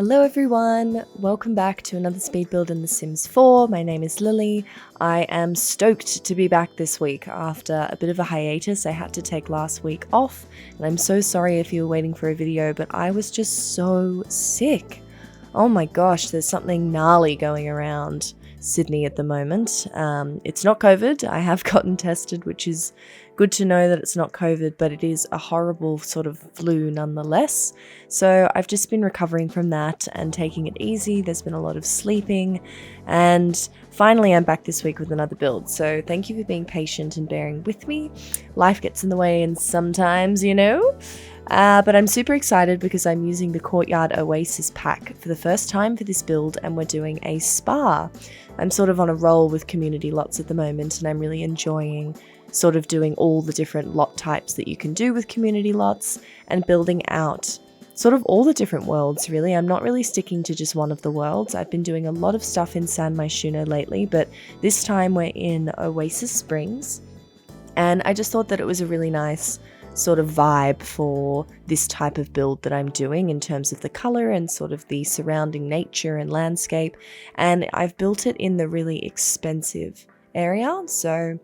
Hello everyone, welcome back to another speed build in The Sims 4. My name is Lily. I am stoked to be back this week after a bit of a hiatus. I had to take last week off, and I'm so sorry if you were waiting for a video, but I was just so sick. Oh my gosh, there's something gnarly going around Sydney at the moment. It's not COVID. I have gotten tested, which is good to know that it's not COVID, but it is a horrible sort of flu nonetheless. So I've just been recovering from that and taking it easy. There's been a lot of sleeping, and finally I'm back this week with another build. So thank you for being patient and bearing with me. Life gets in the way, and sometimes, but I'm super excited because I'm using the Courtyard Oasis pack for the first time for this build, and we're doing a spa. I'm sort of on a roll with community lots at the moment, and I'm really enjoying sort of doing all the different lot types that you can do with community lots and building out sort of all the different worlds, really. I'm not really sticking to just one of the worlds. I've been doing a lot of stuff in San Myshuno lately, but this time we're in Oasis Springs, and I just thought that it was a really nice sort of vibe for this type of build that I'm doing in terms of the color and sort of the surrounding nature and landscape. And I've built it in the really expensive area, so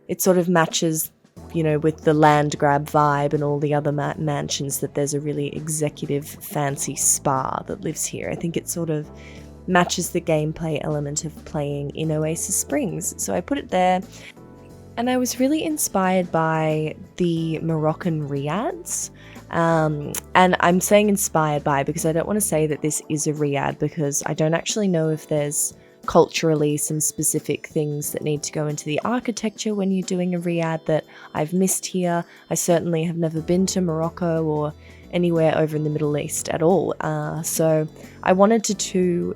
it sort of matches, with the land grab vibe and all the other mansions, that there's a really executive fancy spa that lives here. I think it sort of matches the gameplay element of playing in Oasis Springs. So I put it there. And I was really inspired by the Moroccan riads. And I'm saying inspired by because I don't want to say that this is a riad, because I don't actually know if there's culturally some specific things that need to go into the architecture when you're doing a riad that I've missed here. I certainly have never been to Morocco or anywhere over in the Middle East at all. So I wanted to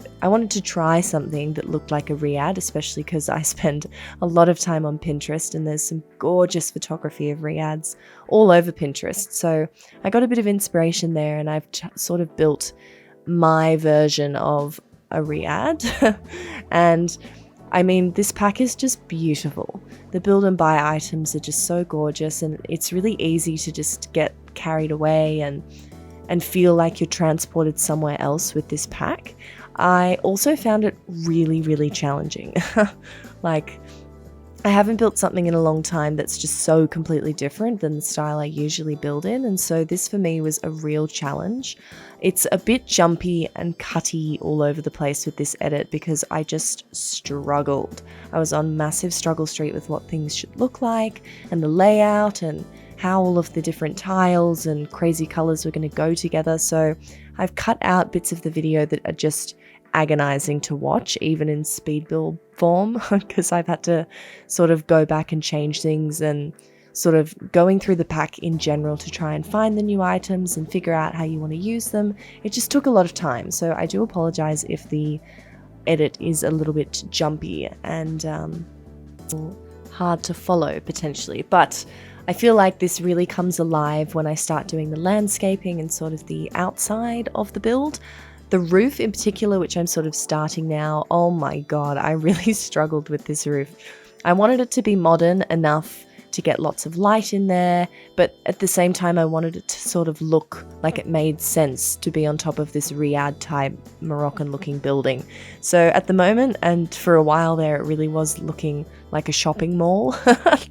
try something that looked like a riad, especially because I spend a lot of time on Pinterest, and there's some gorgeous photography of riads all over Pinterest. So I got a bit of inspiration there, and I've sort of built my version of a riad. And I mean, this pack is just beautiful. The build and buy items are just so gorgeous, and it's really easy to just get carried away and feel like you're transported somewhere else with this pack. I also found it really, really challenging. Like, I haven't built something in a long time that's just so completely different than the style I usually build in, and so this for me was a real challenge. It's a bit jumpy and cutty all over the place with this edit because I just struggled. I was on massive struggle street with what things should look like and the layout and how all of the different tiles and crazy colors were going to go together. So I've cut out bits of the video that are just agonizing to watch, even in speed build form, because I've had to sort of go back and change things and sort of going through the pack in general to try and find the new items and figure out how you want to use them. It just took a lot of time, so I do apologize if the edit is a little bit jumpy and hard to follow potentially, but I feel like this really comes alive when I start doing the landscaping and sort of the outside of the build. The roof in particular, which I'm sort of starting now, oh my god, I really struggled with this roof. I wanted it to be modern enough to get lots of light in there, but at the same time I wanted it to sort of look like it made sense to be on top of this riad type Moroccan looking building. So at the moment, and for a while there, it really was looking like a shopping mall.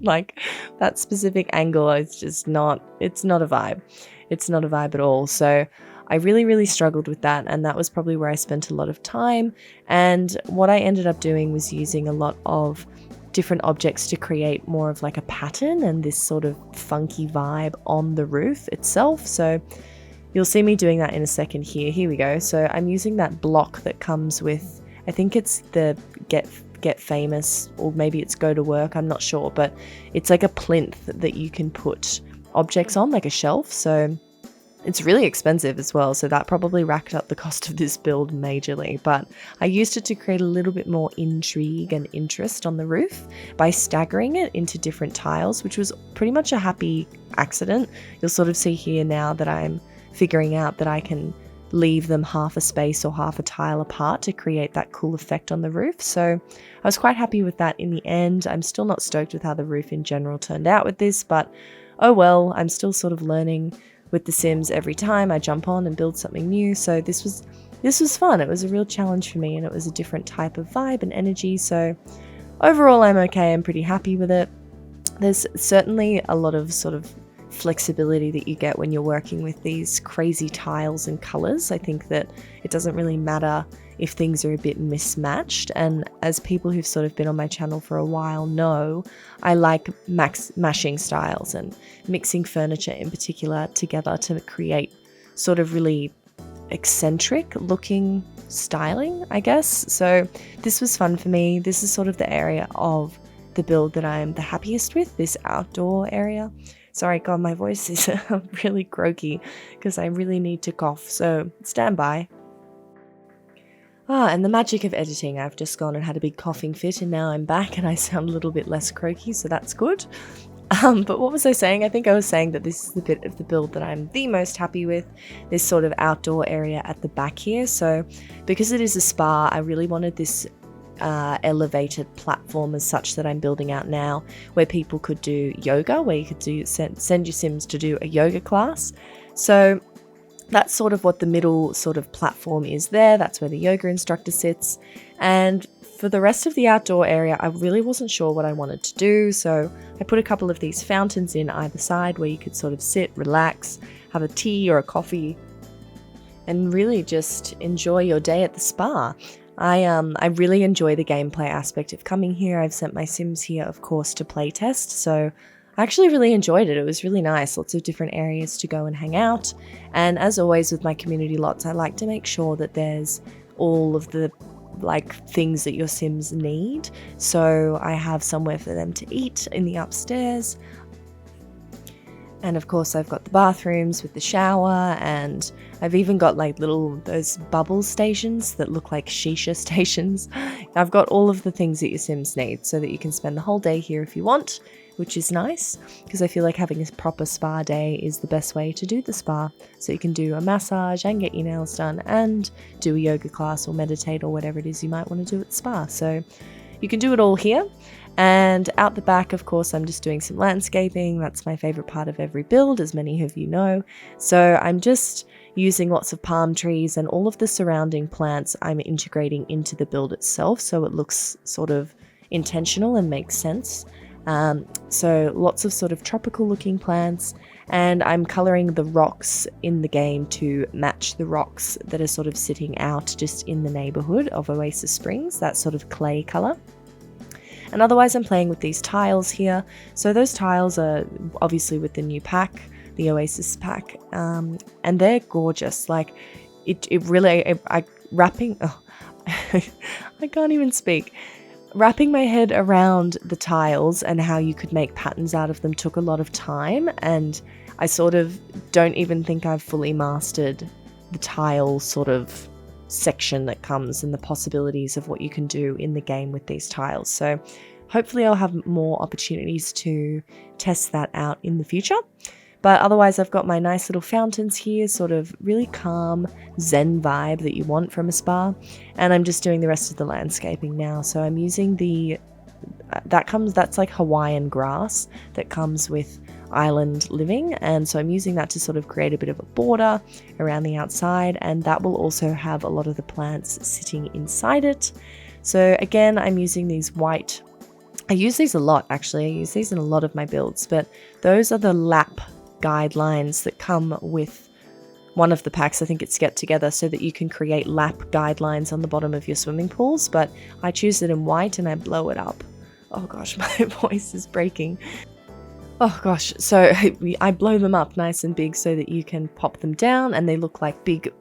Like, that specific angle is just it's not a vibe. It's not a vibe at all. So I really, really struggled with that, and that was probably where I spent a lot of time. And what I ended up doing was using a lot of different objects to create more of like a pattern and this sort of funky vibe on the roof itself. So you'll see me doing that in a second here. Here we go. So I'm using that block that comes with, I think it's the Get Famous, or maybe it's Go to Work, I'm not sure, but it's like a plinth that you can put objects on, like a shelf. So it's really expensive as well, so that probably racked up the cost of this build majorly, but I used it to create a little bit more intrigue and interest on the roof by staggering it into different tiles, which was pretty much a happy accident. You'll sort of see here now that I'm figuring out that I can leave them half a space or half a tile apart to create that cool effect on the roof. So I was quite happy with that in the end. I'm still not stoked with how the roof in general turned out with this, but oh well, I'm still sort of learning with The Sims every time I jump on and build something new. So this was fun. It was a real challenge for me, and it was a different type of vibe and energy. So overall, I'm okay. I'm pretty happy with it. There's certainly a lot of sort of flexibility that you get when you're working with these crazy tiles and colors. I think that it doesn't really matter if things are a bit mismatched, and as people who've sort of been on my channel for a while know, I like mashing styles and mixing furniture in particular together to create sort of really eccentric looking styling, I guess. So this was fun for me. This is sort of the area of the build that I'm the happiest with, this outdoor area. Sorry, God, my voice is really croaky because I really need to cough, so stand by. And the magic of editing. I've just gone and had a big coughing fit, and now I'm back and I sound a little bit less croaky, so that's good. But what was I saying? I think I was saying that this is the bit of the build that I'm the most happy with, this sort of outdoor area at the back here. So because it is a spa, I really wanted this elevated platform as such that I'm building out now, where people could do yoga, where you could send your Sims to do a yoga class. So that's sort of what the middle sort of platform is there. That's where the yoga instructor sits. And for the rest of the outdoor area, I really wasn't sure what I wanted to do. So I put a couple of these fountains in either side where you could sort of sit, relax, have a tea or a coffee, and really just enjoy your day at the spa. I really enjoy the gameplay aspect of coming here. I've sent my Sims here, of course, to playtest, so I actually really enjoyed it. It was really nice, lots of different areas to go and hang out. And as always with my community lots, I like to make sure that there's all of the things that your Sims need. So I have somewhere for them to eat in the upstairs. And of course I've got the bathrooms with the shower, and I've even got those bubble stations that look like shisha stations. I've got all of the things that your Sims need so that you can spend the whole day here if you want, which is nice because I feel like having a proper spa day is the best way to do the spa. So you can do a massage and get your nails done and do a yoga class or meditate or whatever it is you might want to do at the spa. So you can do it all here. And out the back, of course, I'm just doing some landscaping. That's my favorite part of every build, as many of you know. So I'm just using lots of palm trees, and all of the surrounding plants I'm integrating into the build itself, so it looks sort of intentional and makes sense. So lots of sort of tropical looking plants, and I'm colouring the rocks in the game to match the rocks that are sort of sitting out just in the neighbourhood of Oasis Springs, that sort of clay colour. And otherwise I'm playing with these tiles here. So those tiles are obviously with the new pack, the Oasis pack, and they're gorgeous. Like it really, I can't even speak. Wrapping my head around the tiles and how you could make patterns out of them took a lot of time, and I sort of don't even think I've fully mastered the tile sort of section that comes and the possibilities of what you can do in the game with these tiles. So hopefully I'll have more opportunities to test that out in the future. But otherwise I've got my nice little fountains here, sort of really calm zen vibe that you want from a spa, and I'm just doing the rest of the landscaping now. So I'm using that's like Hawaiian grass that comes with island living, and so I'm using that to sort of create a bit of a border around the outside, and that will also have a lot of the plants sitting inside it. So again, I'm using these white, I use these a lot actually, I use these in a lot of my builds, but those are the lap guidelines that come with one of the packs. I think it's Get Together, so that you can create lap guidelines on the bottom of your swimming pools, but I choose it in white and I blow it up. Oh gosh, my voice is breaking. Oh gosh, so I blow them up nice and big so that you can pop them down, and they look like big,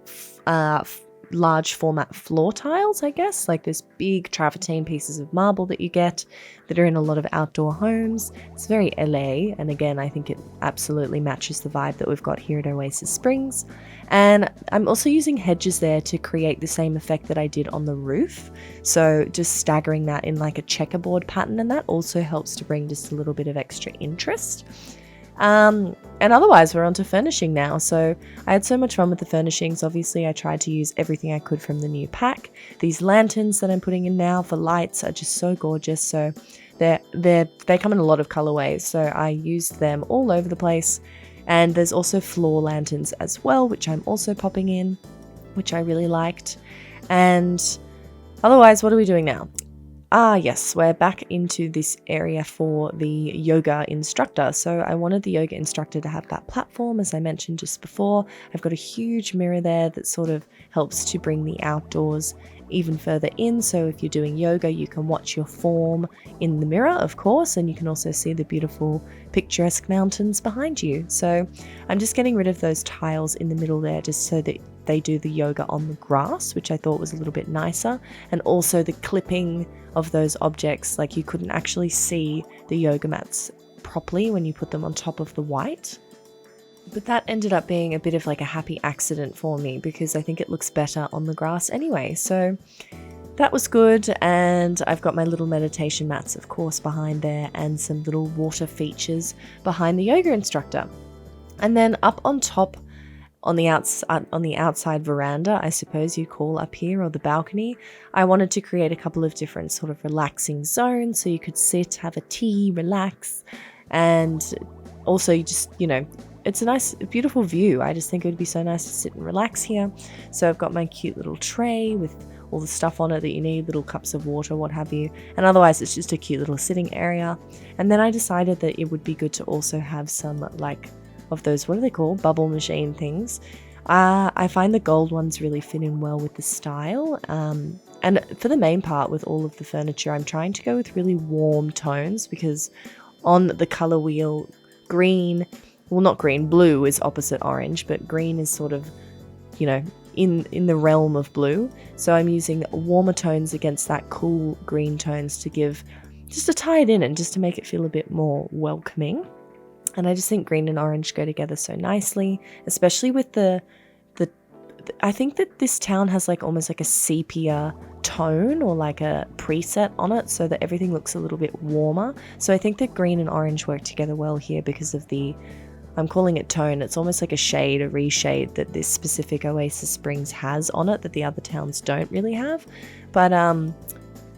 large format floor tiles, I guess, like those big travertine pieces of marble that you get that are in a lot of outdoor homes. It's very LA, and again, I think it absolutely matches the vibe that we've got here at Oasis Springs. And I'm also using hedges there to create the same effect that I did on the roof, so just staggering that in like a checkerboard pattern, and that also helps to bring just a little bit of extra interest. And otherwise we're on to furnishing now. So I had so much fun with the furnishings. Obviously I tried to use everything I could from the new pack. These lanterns that I'm putting in now for lights are just so gorgeous. So they come in a lot of colorways, so I used them all over the place. And there's also floor lanterns as well, which I'm also popping in, which I really liked. And otherwise, what are we doing now? Yes, we're back into this area for the yoga instructor. So I wanted the yoga instructor to have that platform, as I mentioned just before. I've got a huge mirror there that sort of helps to bring the outdoors even further in. So if you're doing yoga, you can watch your form in the mirror, of course, and you can also see the beautiful picturesque mountains behind you. So I'm just getting rid of those tiles in the middle there just so that they do the yoga on the grass, which I thought was a little bit nicer. And also the clipping of those objects, like you couldn't actually see the yoga mats properly when you put them on top of the white. But that ended up being a bit of like a happy accident for me because I think it looks better on the grass anyway. So that was good. And I've got my little meditation mats, of course, behind there and some little water features behind the yoga instructor. And then up on top, on the outside veranda, I suppose you'd call up here, or the balcony, I wanted to create a couple of different sort of relaxing zones so you could sit, have a tea, relax, and also you just, it's a nice, beautiful view. I just think it would be so nice to sit and relax here. So I've got my cute little tray with all the stuff on it that you need, little cups of water, what have you, and otherwise it's just a cute little sitting area. And then I decided that it would be good to also have some of those, what are they called? Bubble machine things. I find the gold ones really fit in well with the style. And for the main part with all of the furniture, I'm trying to go with really warm tones because on the color wheel, blue is opposite orange, but green is sort of, in the realm of blue. So I'm using warmer tones against that cool green tones to tie it in and just to make it feel a bit more welcoming. And I just think green and orange go together so nicely, especially with I think that this town has almost like a sepia tone or like a preset on it so that everything looks a little bit warmer. So I think that green and orange work together well here because of I'm calling it tone. It's almost like a reshade that this specific Oasis Springs has on it that the other towns don't really have. But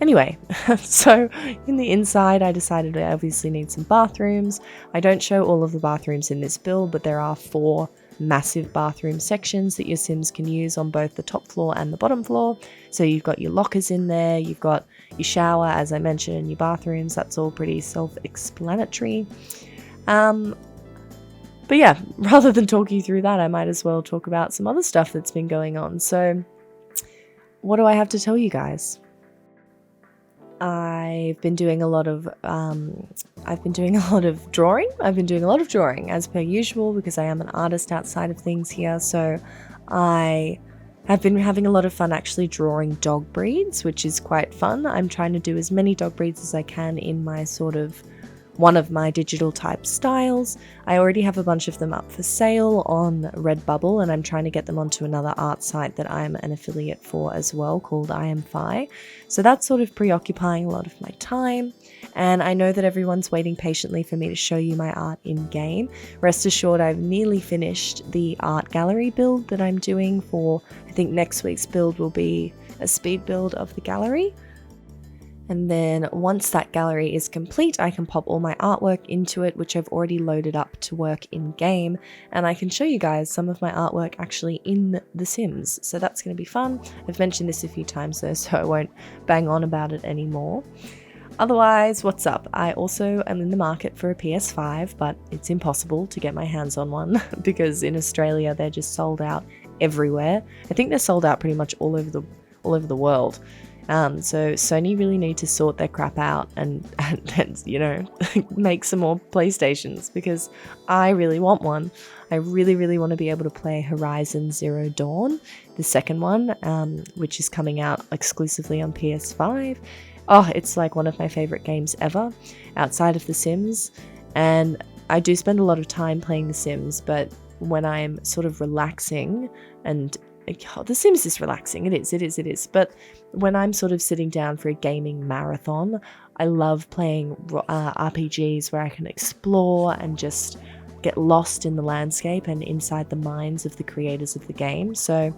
anyway, so in the inside, I decided I obviously need some bathrooms. I don't show all of the bathrooms in this build, but there are 4 massive bathroom sections that your Sims can use on both the top floor and the bottom floor. So you've got your lockers in there, you've got your shower, as I mentioned, and your bathrooms. That's all pretty self-explanatory. But yeah, rather than talk you through that, I might as well talk about some other stuff that's been going on. So what do I have to tell you guys? I've been doing a lot of drawing. I've been doing a lot of drawing as per usual because I am an artist outside of things here. So I have been having a lot of fun actually drawing dog breeds, which is quite fun. I'm trying to do as many dog breeds as I can in my one of my digital type styles. I already have a bunch of them up for sale on Redbubble, and I'm trying to get them onto another art site that I'm an affiliate for as well called I Am Fi. So that's sort of preoccupying a lot of my time, and I know that everyone's waiting patiently for me to show you my art in game. Rest assured, I've nearly finished the art gallery build that I'm doing for, I think next week's build will be a speed build of the gallery. And then once that gallery is complete, I can pop all my artwork into it, which I've already loaded up to work in game. And I can show you guys some of my artwork actually in The Sims. So that's going to be fun. I've mentioned this a few times though, so I won't bang on about it anymore. Otherwise, what's up? I also am in the market for a PS5, but it's impossible to get my hands on one because in Australia, they're just sold out everywhere. I think they're sold out pretty much all over the world. So Sony really need to sort their crap out and make some more PlayStations because I really want one. I really, really want to be able to play Horizon Zero Dawn, the second one, which is coming out exclusively on PS5. Oh, it's like one of my favorite games ever outside of The Sims. And I do spend a lot of time playing The Sims, but when I'm sort of relaxing and The Sims is relaxing. It is. But when I'm sort of sitting down for a gaming marathon, I love playing RPGs where I can explore and just get lost in the landscape and inside the minds of the creators of the game. So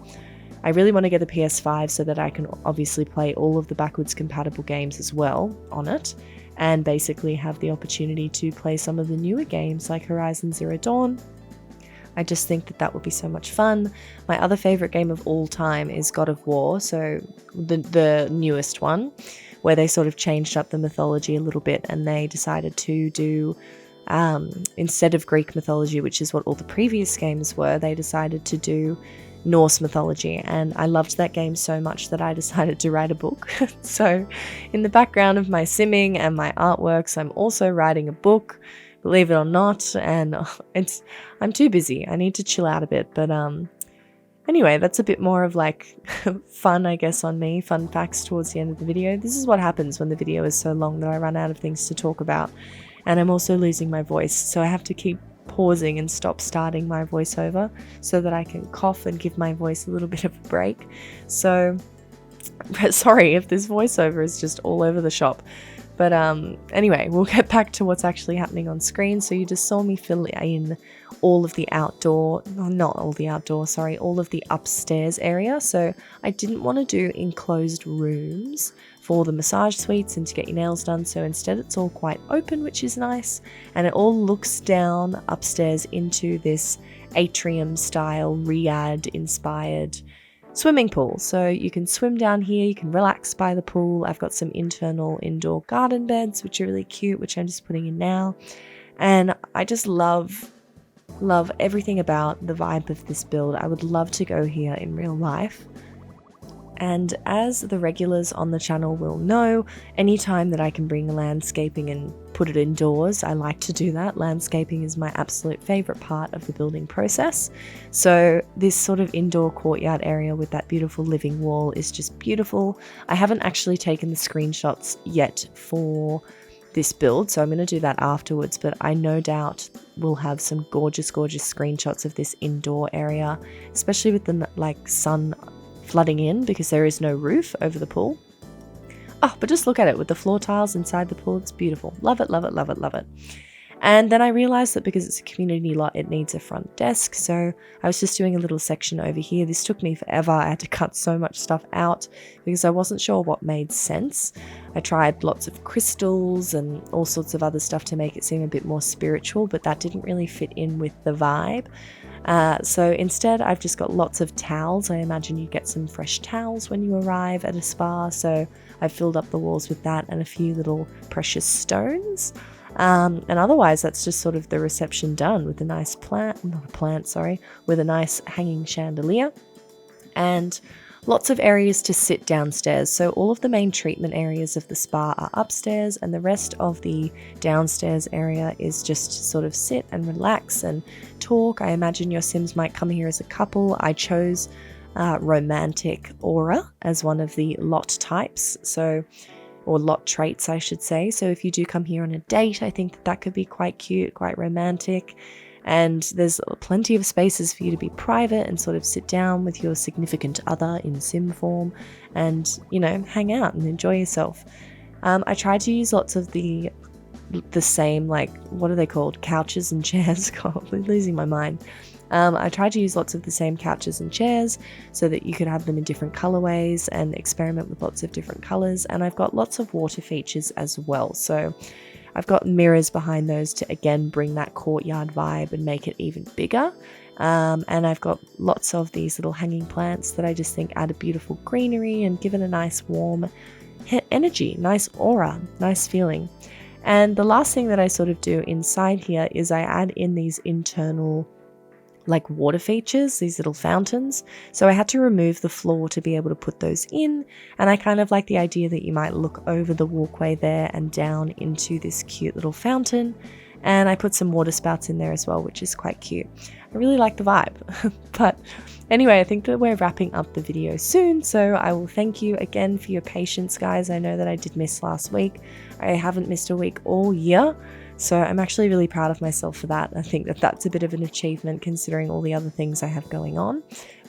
I really want to get a PS5 so that I can obviously play all of the backwards compatible games as well on it, and basically have the opportunity to play some of the newer games like Horizon Zero Dawn I just think that that would be so much fun. My other favorite game of all time is God of War, so the newest one, where they sort of changed up the mythology a little bit and they decided to do, instead of Greek mythology, which is what all the previous games were, they decided to do Norse mythology, and I loved that game so much that I decided to write a book. So in the background of my simming and my artworks, I'm also writing a book, believe it or not, and I'm too busy. I need to chill out a bit, but anyway, that's a bit more of like fun, I guess, on me, fun facts towards the end of the video. This is what happens when the video is so long that I run out of things to talk about, and I'm also losing my voice, so I have to keep pausing and stop starting my voiceover so that I can cough and give my voice a little bit of a break. So sorry if this voiceover is just all over the shop. But anyway, we'll get back to what's actually happening on screen. So you just saw me fill in all of the all of the upstairs area. So I didn't want to do enclosed rooms for the massage suites and to get your nails done. So instead it's all quite open, which is nice. And it all looks down upstairs into this atrium style Riad inspired swimming pool. So you can swim down here, you can relax by the pool. I've got some internal indoor garden beds, which are really cute, which I'm just putting in now. And I just love everything about the vibe of this build. I would love to go here in real life. And as the regulars on the channel will know, anytime that I can bring landscaping and put it indoors, I like to do that. Landscaping is my absolute favorite part of the building process. So this sort of indoor courtyard area with that beautiful living wall is just beautiful. I haven't actually taken the screenshots yet for this build, so I'm going to do that afterwards, but I no doubt will have some gorgeous screenshots of this indoor area, especially with the sun flooding in because there is no roof over the pool. Oh, but just look at it with the floor tiles inside the pool. It's beautiful. Love it, love it, love it, love it. And then I realized that because it's a community lot, it needs a front desk. So I was just doing a little section over here. This took me forever. I had to cut so much stuff out because I wasn't sure what made sense. I tried lots of crystals and all sorts of other stuff to make it seem a bit more spiritual, but that didn't really fit in with the vibe. So instead I've just got lots of towels. I imagine you get some fresh towels when you arrive at a spa, so I've filled up the walls with that and a few little precious stones. And otherwise that's just sort of the reception done with a nice with a nice hanging chandelier and lots of areas to sit downstairs. So all of the main treatment areas of the spa are upstairs and the rest of the downstairs area is just to sort of sit and relax and talk. I imagine your Sims might come here as a couple. I chose romantic aura as one of the lot types, or lot traits I should say. So if you do come here on a date, I think that could be quite cute, quite romantic. And there's plenty of spaces for you to be private and sort of sit down with your significant other in sim form and, you know, hang out and enjoy yourself. I tried to use lots of the same, like, what are they called? Couches and chairs. God, I'm losing my mind. I tried to use lots of the same couches and chairs so that you could have them in different colorways and experiment with lots of different colors. And I've got lots of water features as well. So I've got mirrors behind those to again bring that courtyard vibe and make it even bigger. And I've got lots of these little hanging plants that I just think add a beautiful greenery and give it a nice warm energy, nice aura, nice feeling. And the last thing that I sort of do inside here is I add in these internal like water features, these little fountains. So I had to remove the floor to be able to put those in, and I kind of like the idea that you might look over the walkway there and down into this cute little fountain, and I put some water spouts in there as well, which is quite cute. I really like the vibe. But anyway, I think that we're wrapping up the video soon, so I will thank you again for your patience, guys. I know that I did miss last week. I haven't missed a week all year, so I'm actually really proud of myself for that. I think that that's a bit of an achievement considering all the other things I have going on.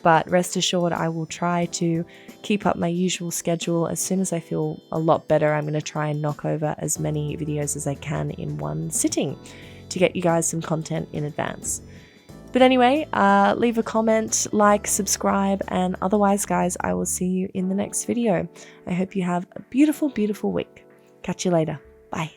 But rest assured, I will try to keep up my usual schedule. As soon as I feel a lot better, I'm going to try and knock over as many videos as I can in one sitting to get you guys some content in advance. But anyway, leave a comment, like, subscribe, and otherwise, guys, I will see you in the next video. I hope you have a beautiful, beautiful week. Catch you later. Bye.